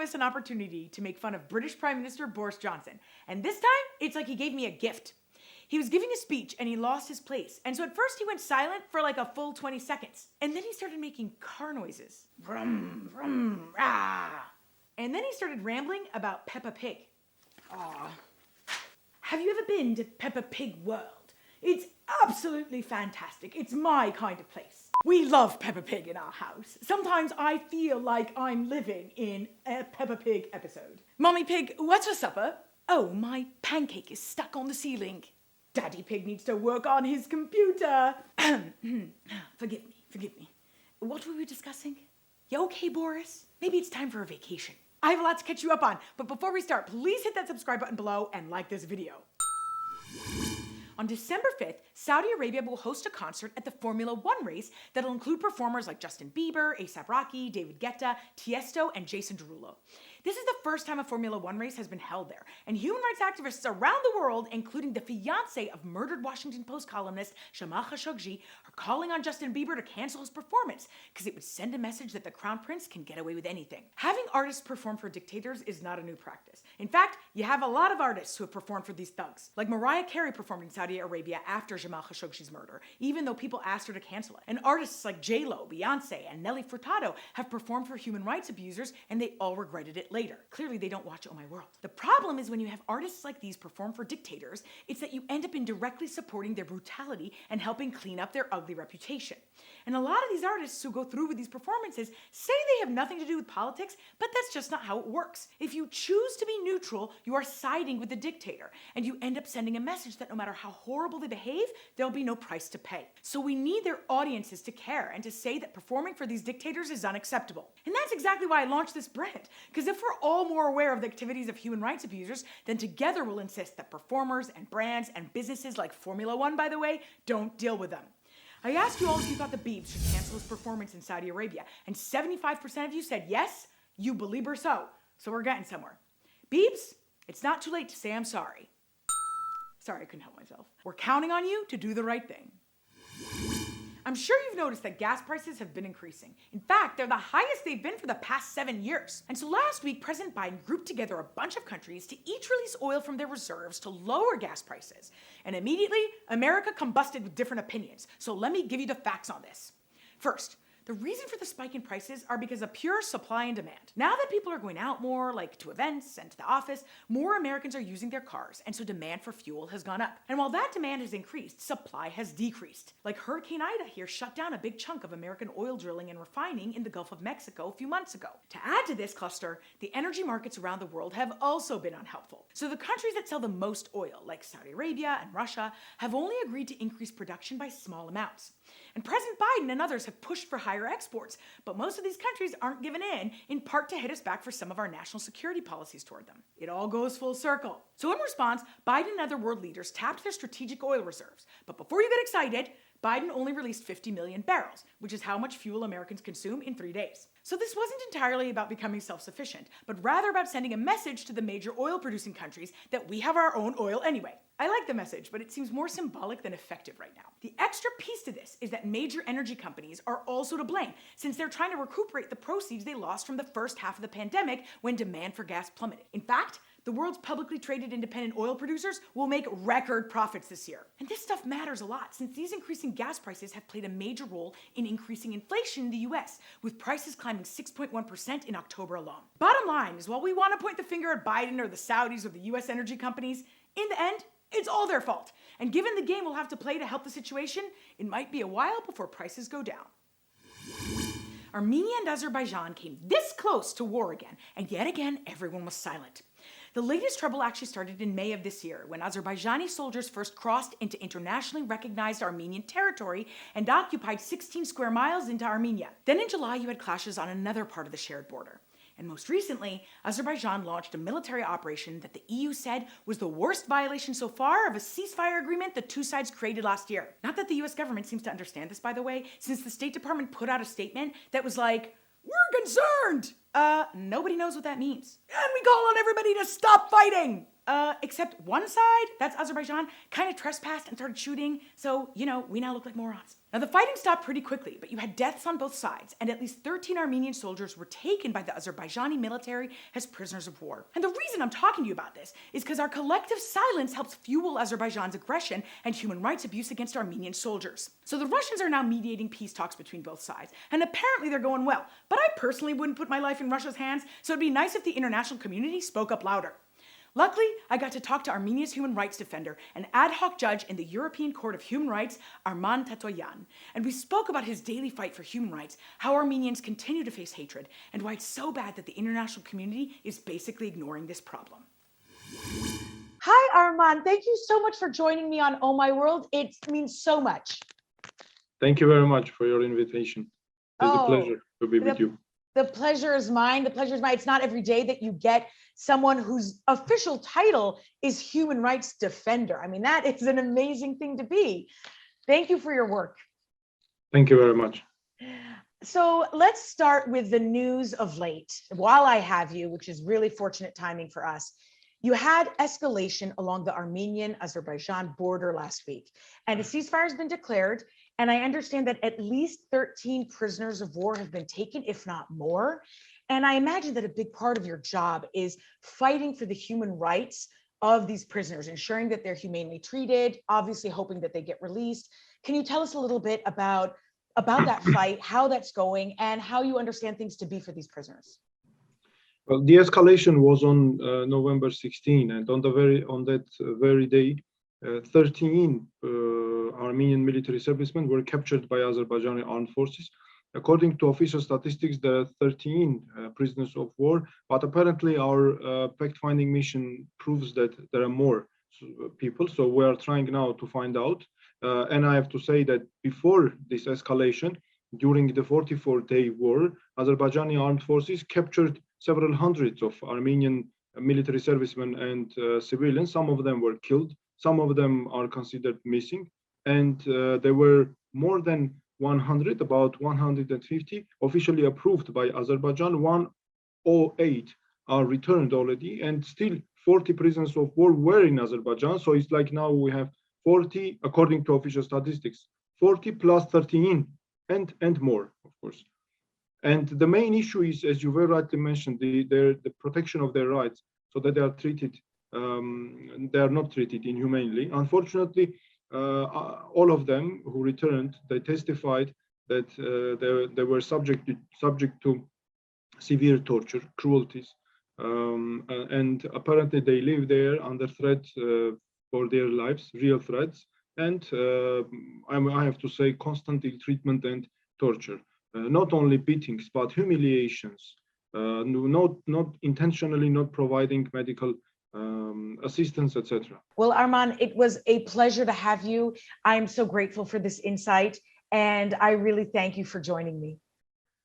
miss an opportunity to make fun of British Prime Minister Boris Johnson. And this time, it's like he gave me a gift. He was giving a speech and he lost his place. And so at first he went silent for like a full 20 seconds. And then he started making car noises. Vroom, vroom, rah. And then he started rambling about Peppa Pig. Aw. Have you ever been to Peppa Pig World? It's absolutely fantastic. It's my kind of place. We love Peppa Pig in our house. Sometimes I feel like I'm living in a Peppa Pig episode. Mommy Pig, what's for supper? Oh, my pancake is stuck on the ceiling. Daddy Pig needs to work on his computer. Forgive me. What were we discussing? You okay, Boris? Maybe it's time for a vacation. I have a lot to catch you up on, but before we start, please hit that subscribe button below and like this video. On December 5th, Saudi Arabia will host a concert at the Formula One race that'll include performers like Justin Bieber, A$AP Rocky, David Guetta, Tïesto, and Jason Derulo. This is the first time a Formula One race has been held there, and human rights activists around the world, including the fiancé of murdered Washington Post columnist Jamal Kashoggi, are calling on Justin Bieber to cancel his performance because it would send a message that the Crown Prince can get away with anything. Having artists perform for dictators is not a new practice. In fact, you have a lot of artists who have performed for these thugs. Like Mariah Carey performed in Saudi Arabia after Jamal Khashoggi's murder, even though people asked her to cancel it. And artists like J-Lo, Beyonce, and Nelly Furtado have performed for human rights abusers, and they all regretted it later. Clearly, they don't watch Oh My World. The problem is when you have artists like these perform for dictators, it's that you end up indirectly supporting their brutality and helping clean up their ugly reputation. And a lot of these artists who go through with these performances say they have nothing to do with politics, but that's just not how it works. If you choose to be neutral, you are siding with the dictator, and you end up sending a message that no matter how horrible they behave, there'll be no price to pay. So we need their audiences to care and to say that performing for these dictators is unacceptable. And that's exactly why I launched this brand, because if we're all more aware of the activities of human rights abusers, then together we'll insist that performers and brands and businesses like Formula One, by the way, don't deal with them. I asked you all if you thought the Biebs should cancel his performance in Saudi Arabia, and 75% of you said yes, you believe her so we're getting somewhere. Biebs, it's not too late to say I'm sorry. Sorry, I couldn't help myself. We're counting on you to do the right thing. I'm sure you've noticed that gas prices have been increasing. In fact, they're the highest they've been for the past 7 years. And so last week, President Biden grouped together a bunch of countries to each release oil from their reserves to lower gas prices. And immediately, America combusted with different opinions. So let me give you the facts on this. First, the reason for the spike in prices are because of pure supply and demand. Now that people are going out more, like to events and to the office, more Americans are using their cars, and so demand for fuel has gone up. And while that demand has increased, supply has decreased. Like Hurricane Ida here shut down a big chunk of American oil drilling and refining in the Gulf of Mexico a few months ago. To add to this cluster, the energy markets around the world have also been unhelpful. So the countries that sell the most oil, like Saudi Arabia and Russia, have only agreed to increase production by small amounts. And President Biden and others have pushed for higher exports, but most of these countries aren't giving in part to hit us back for some of our national security policies toward them. It all goes full circle. So in response, Biden and other world leaders tapped their strategic oil reserves. But before you get excited, Biden only released 50 million barrels, which is how much fuel Americans consume in 3 days. So this wasn't entirely about becoming self-sufficient, but rather about sending a message to the major oil-producing countries that we have our own oil anyway. I like the message, but it seems more symbolic than effective right now. The extra piece to this is that major energy companies are also to blame, since they're trying to recuperate the proceeds they lost from the first half of the pandemic when demand for gas plummeted. In fact, the world's publicly traded independent oil producers will make record profits this year. And this stuff matters a lot, since these increasing gas prices have played a major role in increasing inflation in the US, with prices climbing 6.1% in October alone. Bottom line is, while we want to point the finger at Biden or the Saudis or the US energy companies, in the end, it's all their fault. And given the game we'll have to play to help the situation, it might be a while before prices go down. Armenia and Azerbaijan came this close to war again, and yet again, everyone was silent. The latest trouble actually started in May of this year, when Azerbaijani soldiers first crossed into internationally recognized Armenian territory and occupied 16 square miles into Armenia. Then in July, you had clashes on another part of the shared border. And most recently, Azerbaijan launched a military operation that the EU said was the worst violation so far of a ceasefire agreement the two sides created last year. Not that the US government seems to understand this, by the way, since the State Department put out a statement that was like, "We're concerned." Nobody knows what that means. And we call on everybody to stop fighting. Except one side, that's Azerbaijan, kind of trespassed and started shooting, so, we now look like morons. Now, the fighting stopped pretty quickly, but you had deaths on both sides, and at least 13 Armenian soldiers were taken by the Azerbaijani military as prisoners of war. And the reason I'm talking to you about this is because our collective silence helps fuel Azerbaijan's aggression and human rights abuse against Armenian soldiers. So the Russians are now mediating peace talks between both sides, and apparently they're going well. But I personally wouldn't put my life in Russia's hands, so it'd be nice if the international community spoke up louder. Luckily, I got to talk to Armenia's human rights defender, an ad hoc judge in the European Court of Human Rights, Arman Tatoyan, and we spoke about his daily fight for human rights, how Armenians continue to face hatred, and why it's so bad that the international community is basically ignoring this problem. Hi, Arman. Thank you so much for joining me on Oh My World. It means so much. Thank you very much for your invitation. It's a pleasure to be with you. The pleasure is mine. The pleasure is mine. It's not every day that you get someone whose official title is human rights defender. I mean, that is an amazing thing to be. Thank you for your work. Thank you very much. So let's start with the news of late. While I have you, which is really fortunate timing for us, you had escalation along the Armenian-Azerbaijan border last week, and a ceasefire has been declared. And I understand that at least 13 prisoners of war have been taken, if not more. And I imagine that a big part of your job is fighting for the human rights of these prisoners, ensuring that they're humanely treated, obviously hoping that they get released. Can you tell us a little bit about that fight, how that's going, and how you understand things to be for these prisoners? Well, the escalation was on November 16, and on that very day, 13 Armenian military servicemen were captured by Azerbaijani armed forces. According to official statistics, there are 13 prisoners of war, but apparently our fact-finding mission proves that there are more people. So we are trying now to find out. And I have to say that before this escalation, during the 44-day war, Azerbaijani armed forces captured several hundreds of Armenian military servicemen and civilians. Some of them were killed. Some of them are considered missing. And there were more than 100, about 150, officially approved by Azerbaijan. 108 are returned already, and still 40 prisoners of war were in Azerbaijan. So it's like now we have 40, according to official statistics, 40 plus 13, and more, of course. And the main issue is, as you very rightly mentioned, the protection of their rights, so that they are treated, they are not treated inhumanely. Unfortunately, all of them who returned, they testified that they were subject to severe torture, cruelties, and apparently they live there under threat for their lives, real threats, and I have to say constant ill treatment and torture. Not only beatings, but humiliations, not intentionally not providing medical assistance, etc. Well, Arman, it was a pleasure to have you. I'm so grateful for this insight, and I really thank you for joining me.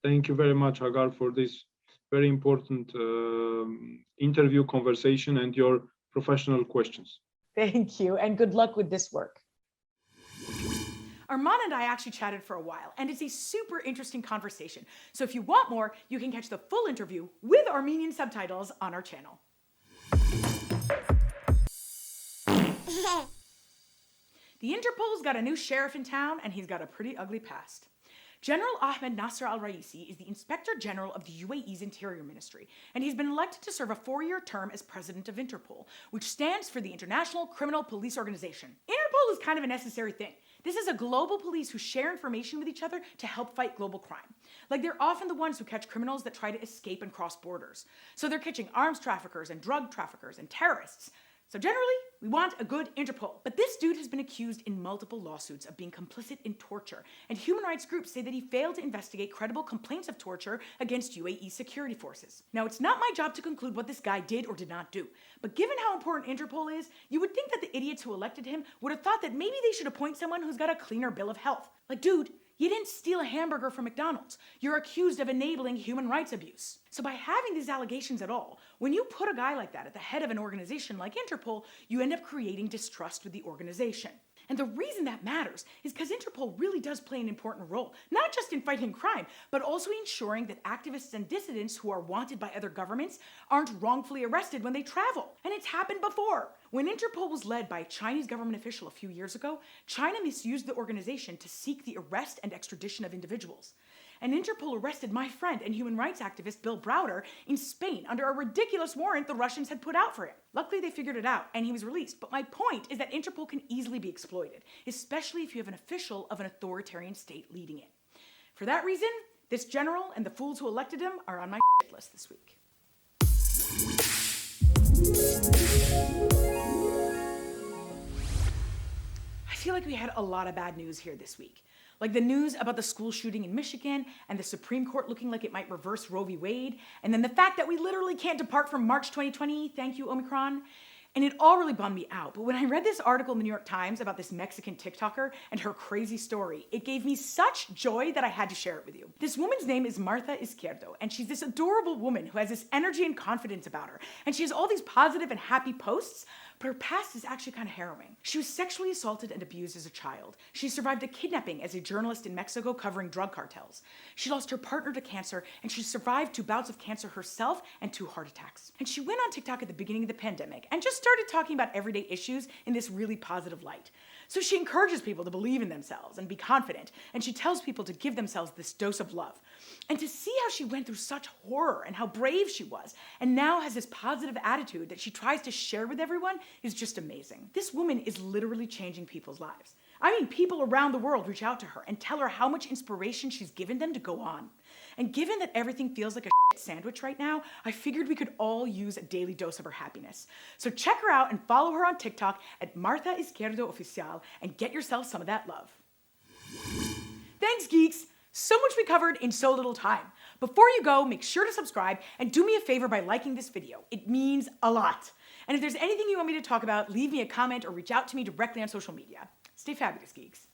Thank you very much, Hagar, for this very important interview, conversation, and your professional questions. Thank you, and good luck with this work. Arman and I actually chatted for a while, and it's a super interesting conversation. So if you want more, you can catch the full interview with Armenian subtitles on our channel. The Interpol's got a new sheriff in town, and he's got a pretty ugly past. General Ahmed Nasser al-Raisi is the Inspector General of the UAE's Interior Ministry, and he's been elected to serve a 4-year term as president of Interpol, which stands for the International Criminal Police Organization. Interpol is kind of a necessary thing. This is a global police who share information with each other to help fight global crime. Like, they're often the ones who catch criminals that try to escape and cross borders. So they're catching arms traffickers and drug traffickers and terrorists. So generally, we want a good Interpol. But this dude has been accused in multiple lawsuits of being complicit in torture, and human rights groups say that he failed to investigate credible complaints of torture against UAE security forces. Now, it's not my job to conclude what this guy did or did not do, but given how important Interpol is, you would think that the idiots who elected him would have thought that maybe they should appoint someone who's got a cleaner bill of health. Like, dude, you didn't steal a hamburger from McDonald's. You're accused of enabling human rights abuse. So by having these allegations at all, when you put a guy like that at the head of an organization like Interpol, you end up creating distrust with the organization. And the reason that matters is because Interpol really does play an important role, not just in fighting crime, but also ensuring that activists and dissidents who are wanted by other governments aren't wrongfully arrested when they travel. And it's happened before. When Interpol was led by a Chinese government official a few years ago, China misused the organization to seek the arrest and extradition of individuals. And Interpol arrested my friend and human rights activist Bill Browder in Spain under a ridiculous warrant the Russians had put out for him. Luckily, they figured it out and he was released. But my point is that Interpol can easily be exploited, especially if you have an official of an authoritarian state leading it. For that reason, this general and the fools who elected him are on my list this week. I feel like we had a lot of bad news here this week. Like the news about the school shooting in Michigan and the Supreme Court looking like it might reverse Roe v. Wade, and then the fact that we literally can't depart from March 2020, thank you, Omicron. And it all really bummed me out. But when I read this article in the New York Times about this Mexican TikToker and her crazy story, it gave me such joy that I had to share it with you. This woman's name is Martha Izquierdo, and she's this adorable woman who has this energy and confidence about her. And she has all these positive and happy posts, but her past is actually kind of harrowing. She was sexually assaulted and abused as a child. She survived a kidnapping as a journalist in Mexico covering drug cartels. She lost her partner to cancer, and she survived 2 bouts of cancer herself and 2 heart attacks. And she went on TikTok at the beginning of the pandemic and just started talking about everyday issues in this really positive light. So she encourages people to believe in themselves and be confident, and she tells people to give themselves this dose of love. And to see how she went through such horror and how brave she was, and now has this positive attitude that she tries to share with everyone is just amazing. This woman is literally changing people's lives. I mean, people around the world reach out to her and tell her how much inspiration she's given them to go on. And given that everything feels like a shit sandwich right now, I figured we could all use a daily dose of her happiness. So check her out and follow her on TikTok at Martha Izquierdo Oficial and get yourself some of that love. Thanks, geeks. So much we covered in so little time. Before you go, make sure to subscribe and do me a favor by liking this video. It means a lot. And if there's anything you want me to talk about, leave me a comment or reach out to me directly on social media. Stay fabulous, geeks.